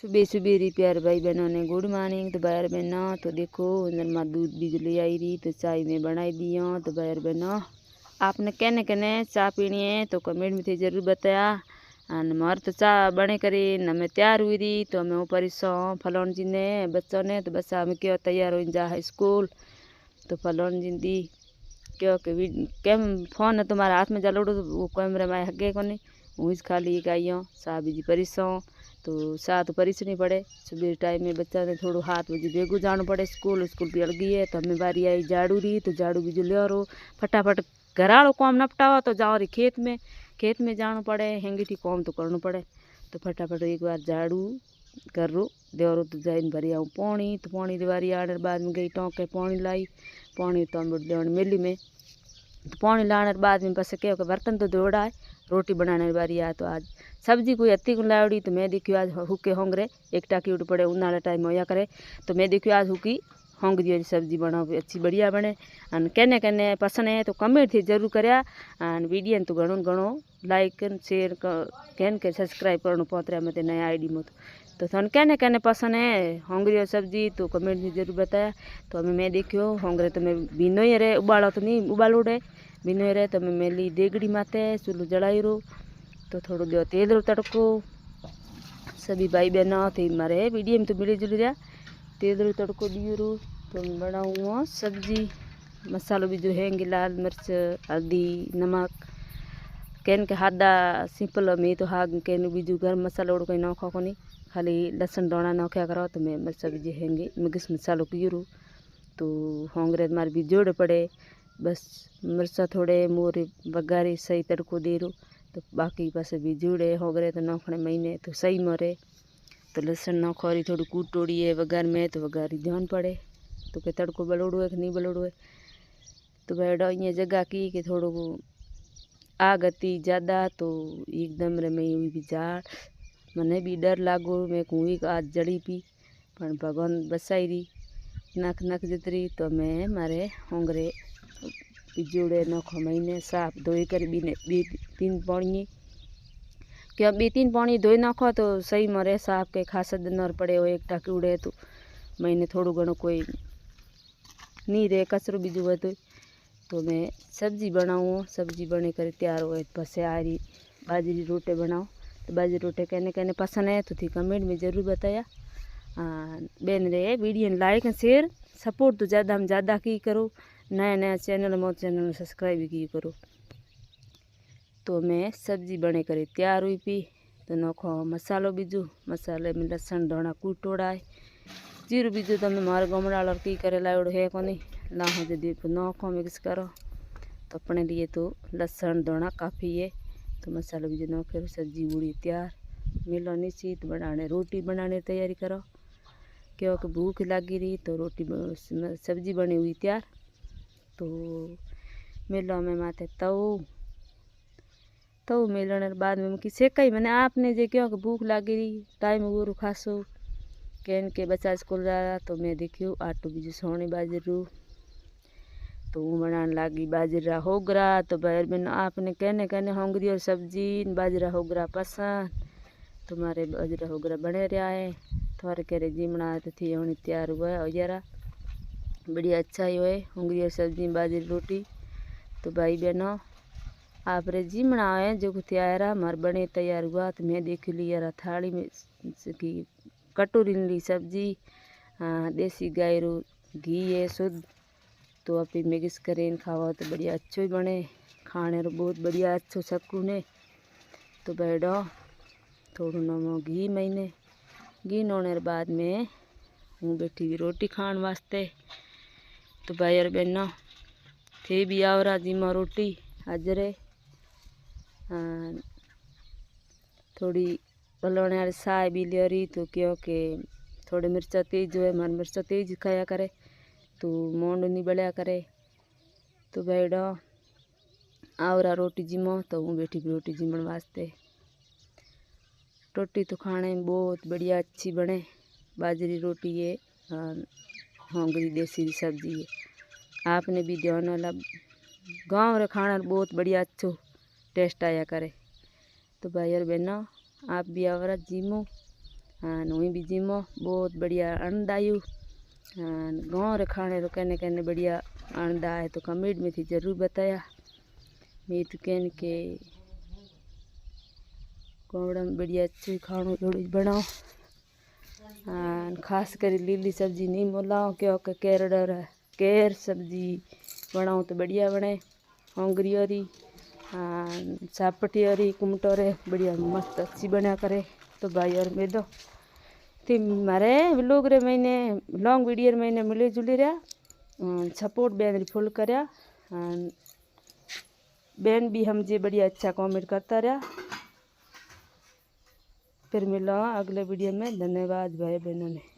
सुबह सुबह री प्यारे भाई बहनों ने गुड मॉर्निंग। तो भाई बहनों तो देखो अंदर माँ दूध भी ले आई रही तो चाय में बनाई दी हो। तो भाई बहनों आपने कहने कहने चाय पीनी है तो कमेंट में थे जरूर बताया। और हमारे तो चाय बने करी न मैं तैयार हुई रही तो मैं ऊपर सो फलोन जी ने बच्चों ने तो बच्चा हमें क्यों तैयार हो जा है स्कूल। तो फलोन जी दी क्यों कि कैम फोन है तुम्हारे हाथ में जलोड़ो तो वो कैमरे में हगे को नहीं हूँ खाली गई हूँ सा बीजी परिसो तो सा तो परिसनी पड़े। सुबह टाइम में बच्चा ने थोड़ा 7 बजे बेगू जाना पड़े स्कूल भी अड़ गई है। तो हमें बारी आई झाड़ू रही तो झाड़ू बीजू लियो रो फटाफट घर वालों काम नपटावा तो जाओ रही खेत में जाना पड़े हेंगीठी काम तो करना पड़े। तो फटाफट एक बार झाड़ू कर रो देवरो तो जाइन भरी आऊँ पानी तो पानी दीवारी आने बाद में गई टोंके पानी लाई पानी तो हम मेली में तो पानी लाने बाद में बस क्या बर्तन तो धोड़ा है रोटी बनाने बारी आया। तो आज सब्जी कोई अति को लावड़ी तो मैं देखियो आज हुके होंगरे एक टाकी उठ पड़े उन्हाड़ा टाइम होया करे तो मैं देखियो आज हुकी होंग दियो सब्जी बनाओ अच्छी बढ़िया बने। और कहने कहने पसंद है तो कमेंट थी जरूर करया और वीडियो तो घणो घणो लाइक शेयर कहन के सब्सक्राइब करना पहुँच मत नया आईडी में तो थन कहने कहने पसंद है होंगरी सब्जी तो कमेंट में जरूर बताया। तो हमें मैं देखियो होंगरे तो मैं भीनो ही रहे उबालो तो नहीं उबालो रहे भीनो रहे तो मैं मेली देगड़ी माते चूल्हो जलाई रो तो थोड़ा जो तेल रो तड़को सभी भाई बहनों थे मारे वीडियो में तो मिली जुली रहा तेल रो तड़को दियो रो तो मैं बनाऊँ सब्जी मसालो भी जो है लाल मिर्च हल्दी नमक कहन के हादा सिंपल में तो हाग कहन बीजू गरम मसाला उड़ कोई नौखा को नहीं खाली लसन डोना नौख्या करो तो मैं मिर्चा भी हैंगे मिक्स मसालो की तो होंगरे मारे भी जोड़ पड़े बस मिर्चा थोड़े मोरे बगारी सही तड़को दे रो तो बाकी पास भी जुड़े होगरे तो नौखने महीने तो सही मरे तो लसन नौखोरी थोड़ी कूटोड़ी है वगार में तो वगारी ध्यान पड़े तो के तड़को बलोड़ो है कि नहीं बलोड़ो है। तो बैठो ये जगह की कि थोड़ो आग अति ज़्यादा तो एकदम रे मैं हुई भी झाड़ मने भी डर लागो मैं कुई आज जड़ी पी पर भगवान बसाई रही नख नख जितरी तो मैं मारे होंगरे जोड़े नखो महीने साफ धोई कर बीने 3 पानी क्या 2-3 पानी धोई नाखो तो सही मरे साफ के खास नर पड़े हो एक टाकी उड़े तो महीने थोड़ो घणो कोई नहीं रहे कचरो बीजू हो तो मैं सब्जी बनाऊँ सब्जी बने कर तैयार हो बस आ रही बाजरी रोटी बनाओ तो बाजरी रोटी कहने कहने पसंद है तो थी कमेंट में ज़रूर बताया। बेन रे वीडियो लाइक शेयर सपोर्ट तो ज़्यादा हम ज़्यादा की करो नया नया चैनल मो चैनल सब्सक्राइब की करो। तो मैं सब्जी बने कर तैयार हुई पी तो नोखो मसालो बीजू मसाले में लसन धोना कूटोड़ा है जीरो बीजू तो मैं मारे गमड़ा की करे लावड़ो है को नहीं लाहो जदि नोखो मिक्स करो तो अपने लिए तो लसन धोना काफ़ी है। तो मसालो बीजू नोखे सब्जी उड़ी तैयार मिलो निश्चित बनाने रोटी बनाने तैयारी करो क्योंकि भूख लगी रही तो रोटी सब्जी बनी हुई तैयार। तो मिलो में माथे तो मिलने बाद में कि सेकाई मैंने आपने जे क्यों भूख लगी रही टाइम वो खासो कहन के बच्चा स्कूल जा रहा तो मैं देखियो आटो बीजू सोनी बाजरू तो वो बनाने लगी बाजरा होगरा। तो भाई बहन आपने कहने कहने होंगरी और सब्जी बाजरा होगरा पसंद तुम्हारे बाजरा होगरा बने रहा है थोड़े करे जीमना तो थी होनी तैयार हुआ है यारा बढ़िया अच्छा ही हुए होंगरी और सब्जी बाजरी रोटी। तो भाई बहनों आप रे जीमना है जो तैयार हमारे बने तैयार हुआ तो मैं देख लिया थाली में की कटोरी ली सब्जी देसी गाय रो घी है शुद्ध तो आप मिक्स करें खावा तो बढ़िया अच्छो ही बने खाने रो बहुत बढ़िया अच्छो सकून है। तो बैठो थोड़ा नमो घी महीने घी नोने बाद में हूँ बैठी हुई रोटी खान वास्ते। तो भाई और बहनों थे भी आवरा जीमा रोटी हाजरे थोड़ी बलोने वाली साय भी ले रही तो क्योंकि थोड़े मिर्चा तेज जो है हमारे मिर्चा तेज खाया करे तो मोंड नहीं बढ़िया करे। तो बैठो आवरा रोटी जिमो तो हूँ बैठी रोटी जिमण वास्ते रोटी तो खाने में बहुत बढ़िया अच्छी बने बाजरी रोटी है होंगरी देसी सब्जी है आपने भी ध्यान वाला गाँव रे खाना बहुत बढ़िया अच्छो टेस्ट आया करे। तो भाई और बहनों आप भी आवरा जिमो वहीं भी जिमो बहुत बढ़िया आनंद आयु। गाँव रे खाने तो कहने कहने बढ़िया आनंद आए तो कमेंट में थी जरूर बताया। मैं तो कहने के कोवड़ा में बढ़िया अच्छी खाणो थोड़ी बनाओ। खास कर लीली सब्जी नहीं मोलाओ क्योंकि केर डर है। केर सब्जी बनाओ तो बढ़िया बने। होंगरी और चापटी और कुमटोरे बढ़िया मस्त अच्छी बना करे। तो भाई और मैं दो थी मारे व्लॉग रे मैंने लॉन्ग वीडियो मैंने मिले जुले रहा सपोर्ट बैन फुल करया। बैन भी हम जे बढ़िया अच्छा कमेंट करता रहा। फिर मिला अगले वीडियो में। धन्यवाद भाई बहनों ने।